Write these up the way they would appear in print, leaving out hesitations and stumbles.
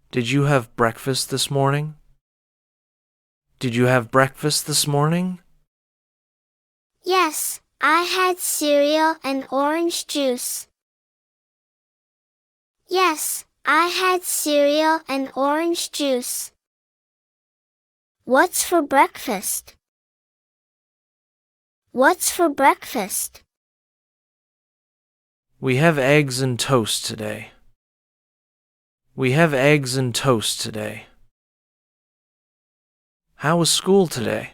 Did you have breakfast this morning? Did you have breakfast this morning? Yes, I had cereal and orange juice. Yes, I had cereal and orange juice. What's for breakfast? What's for breakfast? We have eggs and toast today. We have eggs and toast today. How was school today?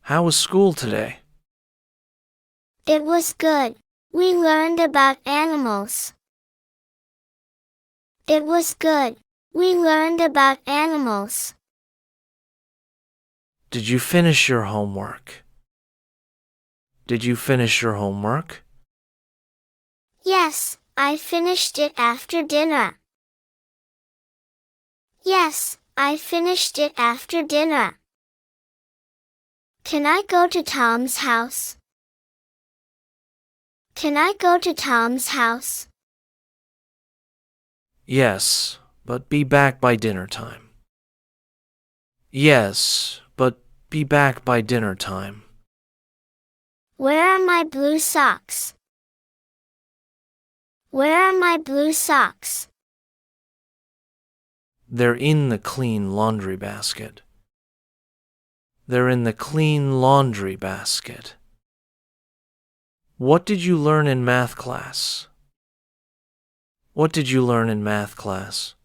How was school today? It was good. We learned about animals. It was good. We learned about animals. Did you finish your homework? Did you finish your homework? Yes, I finished it after dinner. Yes, I finished it after dinner. Can I go to Tom's house? Can I go to Tom's house? Yes, but be back by dinner time. Yes, but be back by dinner time. Where are my blue socks? Where are my blue socks? They're in the clean laundry basket. They're in the clean laundry basket. What did you learn in math class? What did you learn in math class?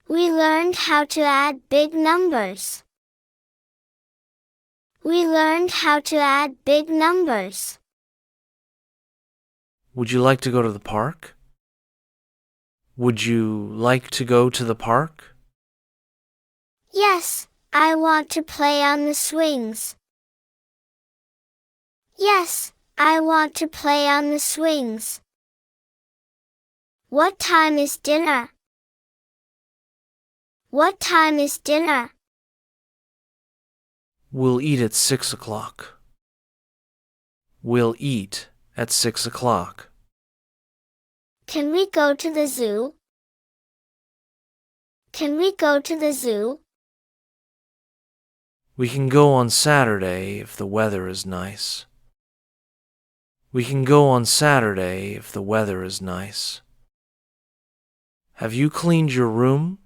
We learned how to add big numbers. We learned how to add big numbers. Would you like to go to the park? Would you like to go to the park? Yes, I want to play on the swings. Yes, I want to play on the swings. What time is dinner? What time is dinner? We'll eat at 6 o'clock. We'll eat at 6 o'clock. Can we go to the zoo? Can we go to the zoo? We can go on Saturday if the weather is nice. We can go on Saturday if the weather is nice. Have you cleaned your room?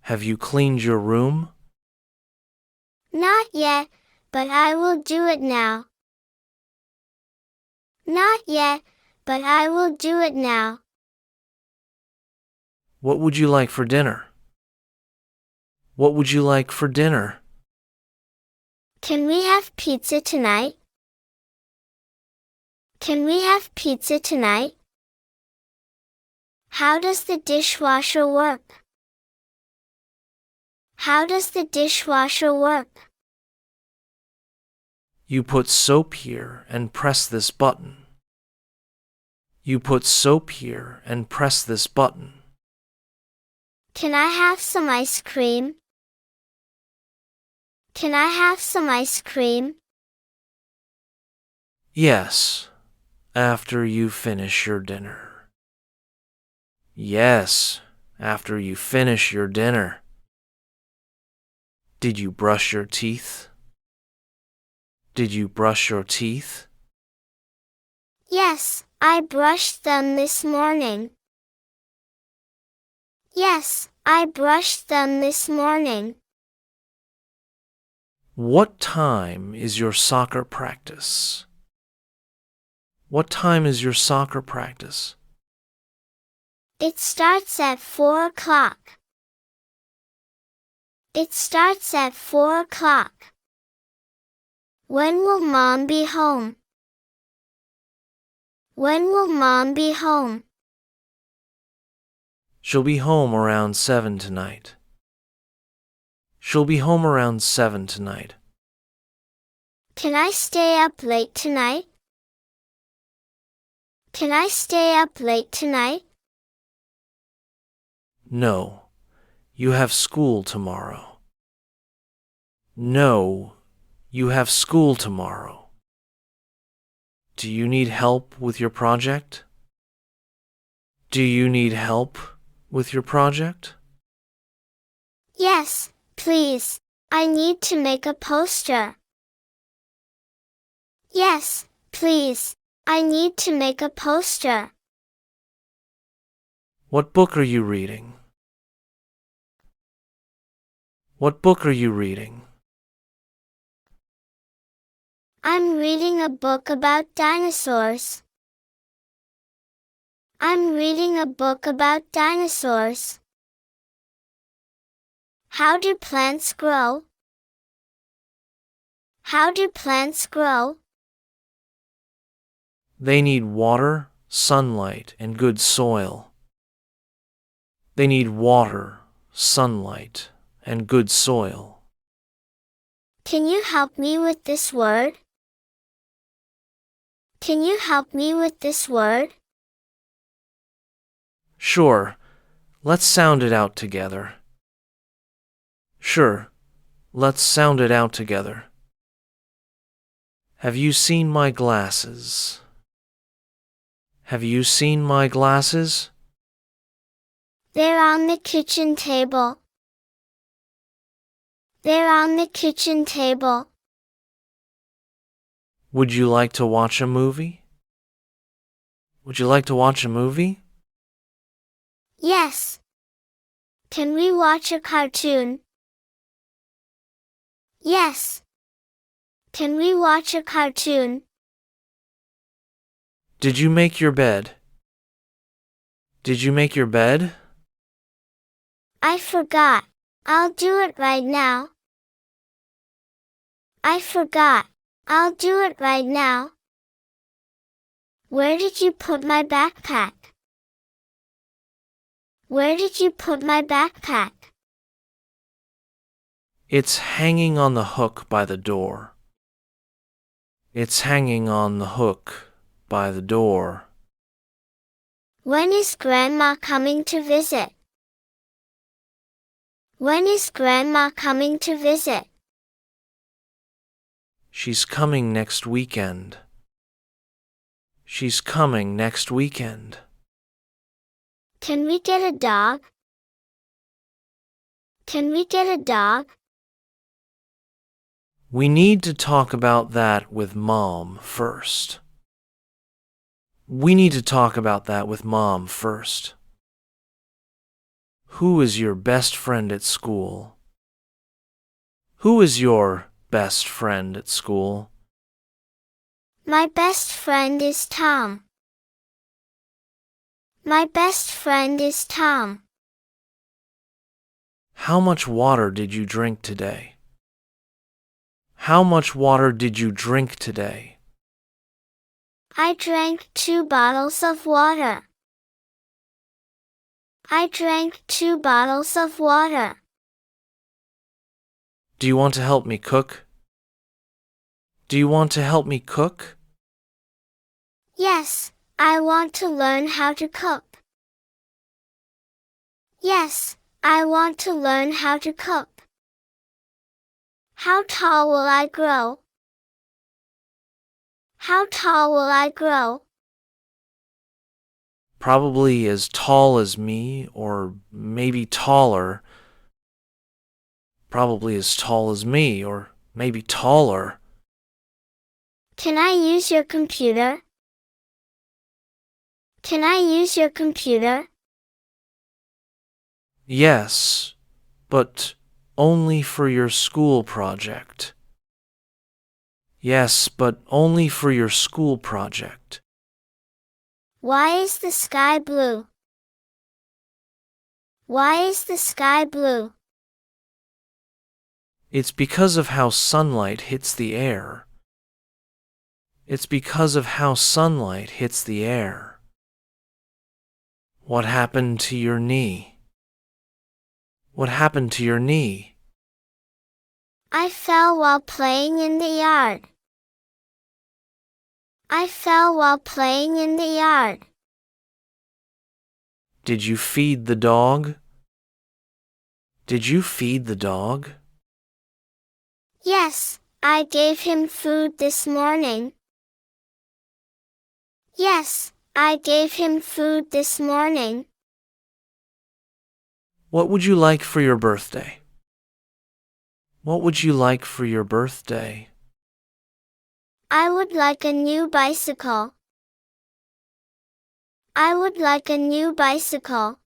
Have you cleaned your room? Not yet, but I will do it now. Not yet, but I will do it now. What would you like for dinner? What would you like for dinner? Can we have pizza tonight? Can we have pizza tonight? How does the dishwasher work? How does the dishwasher work? You put soap here and press this button. You put soap here and press this button. Can I have some ice cream? Can I have some ice cream? Yes, after you finish your dinner. Yes, after you finish your dinner. Did you brush your teeth? Did you brush your teeth? Yes, I brushed them this morning. Yes, I brushed them this morning. What time is your soccer practice? What time is your soccer practice? It starts at 4 o'clock. It starts at 4 o'clock. When will Mom be home? When will Mom be home? She'll be home around 7 tonight. She'll be home around 7 tonight. Can I stay up late tonight? Can I stay up late tonight? No, you have school tomorrow. No, you have school tomorrow. Do you need help with your project? Do you need help with your project? Yes, please. I need to make a poster. Yes, please. I need to make a poster. What book are you reading? What book are you reading? I'm reading a book about dinosaurs. I'm reading a book about dinosaurs. How do plants grow? How do plants grow? They need water, sunlight, and good soil. They need water, sunlight, and good soil. Can you help me with this word? Can you help me with this word? Sure, let's sound it out together. Sure, let's sound it out together. Have you seen my glasses? Have you seen my glasses? They're on the kitchen table. They're on the kitchen table. Would you like to watch a movie? Would you like to watch a movie? Yes. Can we watch a cartoon? Yes. Can we watch a cartoon? Did you make your bed? Did you make your bed? I forgot. I'll do it right now. I forgot. I'll do it right now. Where did you put my backpack? Where did you put my backpack? It's hanging on the hook by the door. It's hanging on the hook by the door. When is Grandma coming to visit? When is Grandma coming to visit? She's coming next weekend. She's coming next weekend. Can we get a dog? Can we get a dog? We need to talk about that with Mom first. We need to talk about that with Mom first. Who is your best friend at school? Who is your best friend at school? My best friend is Tom. My best friend is Tom. How much water did you drink today? How much water did you drink today? I drank 2 bottles of water. I drank 2 bottles of water. Do you want to help me cook? Do you want to help me cook? Yes, I want to learn how to cook. Yes, I want to learn how to cook. How tall will I grow? How tall will I grow? Probably as tall as me, or maybe taller. Probably as tall as me, or maybe taller. Can I use your computer? Can I use your computer? Yes, but only for your school project. Yes, but only for your school project. Why is the sky blue? Why is the sky blue? It's because of how sunlight hits the air. It's because of how sunlight hits the air. What happened to your knee? What happened to your knee? I fell while playing in the yard. I fell while playing in the yard. Did you feed the dog? Did you feed the dog? Yes, I gave him food this morning. Yes, I gave him food this morning. What would you like for your birthday? What would you like for your birthday? I would like a new bicycle. I would like a new bicycle.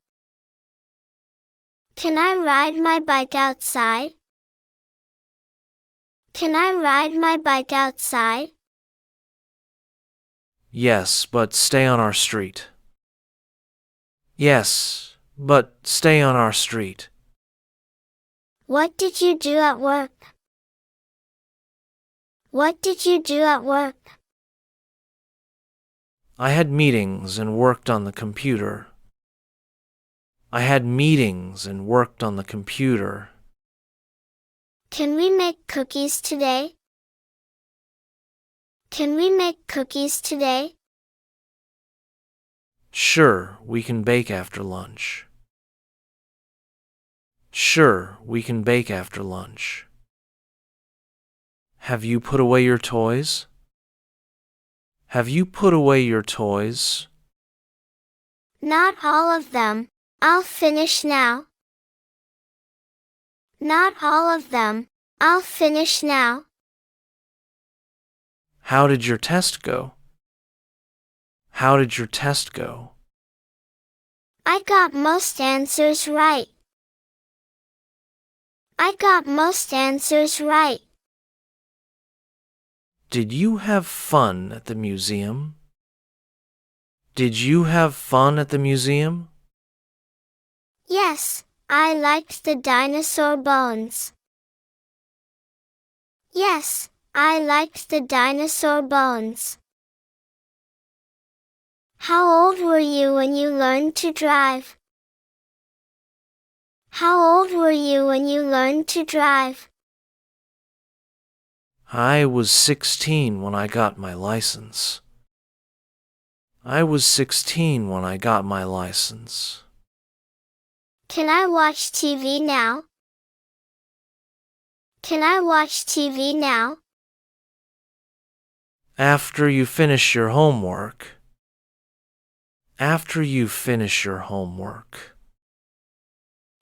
Can I ride my bike outside? Can I ride my bike outside? Yes, but stay on our street. Yes, but stay on our street. What did you do at work? What did you do at work? I had meetings and worked on the computer. I had meetings and worked on the computer. Can we make cookies today? Can we make cookies today? Sure, we can bake after lunch. Sure, we can bake after lunch. Have you put away your toys? Have you put away your toys? Not all of them. I'll finish now. Not all of them. I'll finish now. How did your test go? How did your test go? I got most answers right. I got most answers right. Did you have fun at the museum? Did you have fun at the museum? Yes, I liked the dinosaur bones. Yes, I liked the dinosaur bones. How old were you when you learned to drive? How old were you when you learned to drive? I was 16 when I got my license. I was 16 when I got my license. Can I watch TV now? Can I watch TV now? After you finish your homework. After you finish your homework.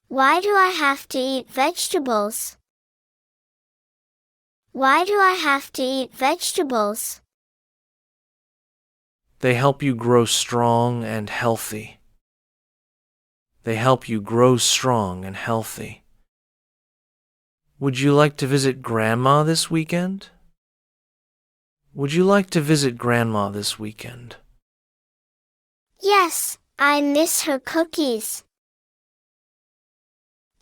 Why do I have to eat vegetables? Why do I have to eat vegetables? They help you grow strong and healthy. They help you grow strong and healthy. Would you like to visit Grandma this weekend? Would you like to visit Grandma this weekend? Yes, I miss her cookies.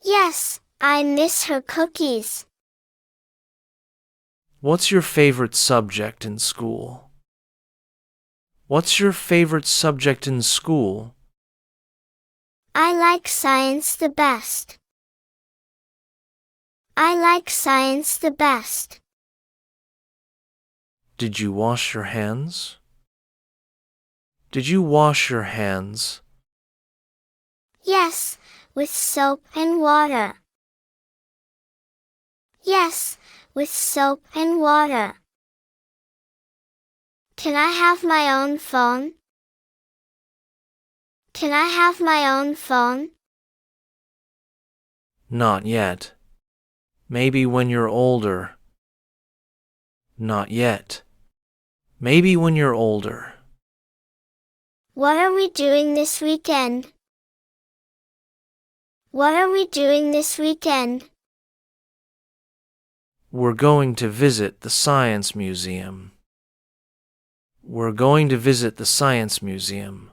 Yes, I miss her cookies. What's your favorite subject in school? What's your favorite subject in school? I like science the best. I like science the best. Did you wash your hands? Did you wash your hands? Yes, with soap and water. Yes, with soap and water. Can I have my own phone? Can I have my own phone? Not yet. Maybe when you're older. Not yet. Maybe when you're older. What are we doing this weekend? What are we doing this weekend? We're going to visit the Science Museum. We're going to visit the Science Museum.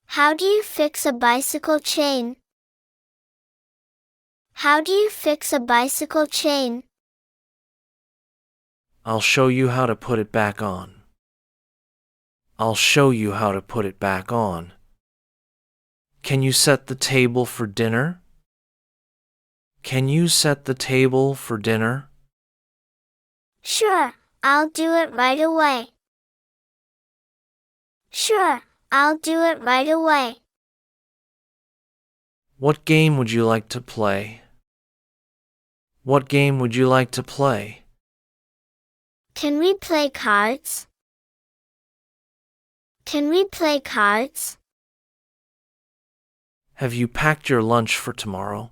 How do you fix a bicycle chain? How do you fix a bicycle chain? I'll show you how to put it back on. I'll show you how to put it back on. Can you set the table for dinner? Can you set the table for dinner? Sure, I'll do it right away. Sure, I'll do it right away. What game would you like to play? What game would you like to play? Can we play cards? Can we play cards? Have you packed your lunch for tomorrow?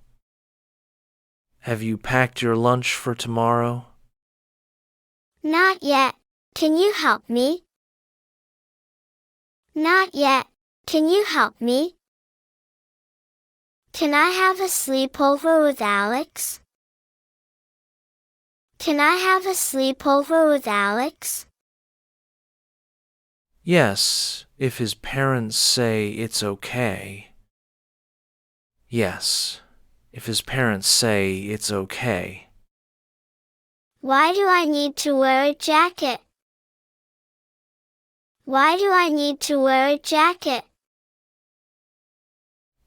Have you packed your lunch for tomorrow? Not yet. Can you help me? Not yet. Can you help me? Can I have a sleepover with Alex? Can I have a sleepover with Alex? Yes, if his parents say it's okay. Yes, if his parents say it's okay. Why do I need to wear a jacket? Why do I need to wear a jacket?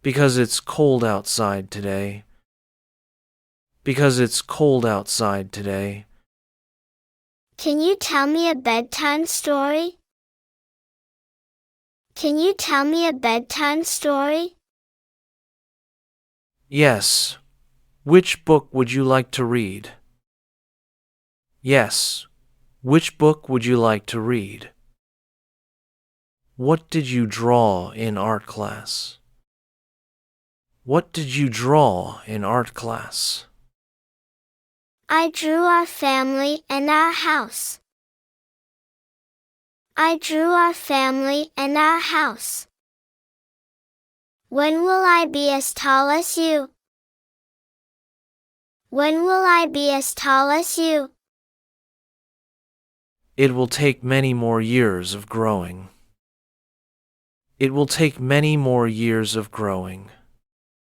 Because it's cold outside today. Because it's cold outside today. Can you tell me a bedtime story? Can you tell me a bedtime story? Yes. Which book would you like to read? Yes. Which book would you like to read? What did you draw in art class? What did you draw in art class? I drew our family and our house. I drew our family and our house. When will I be as tall as you? When will I be as tall as you? It will take many more years of growing. It will take many more years of growing.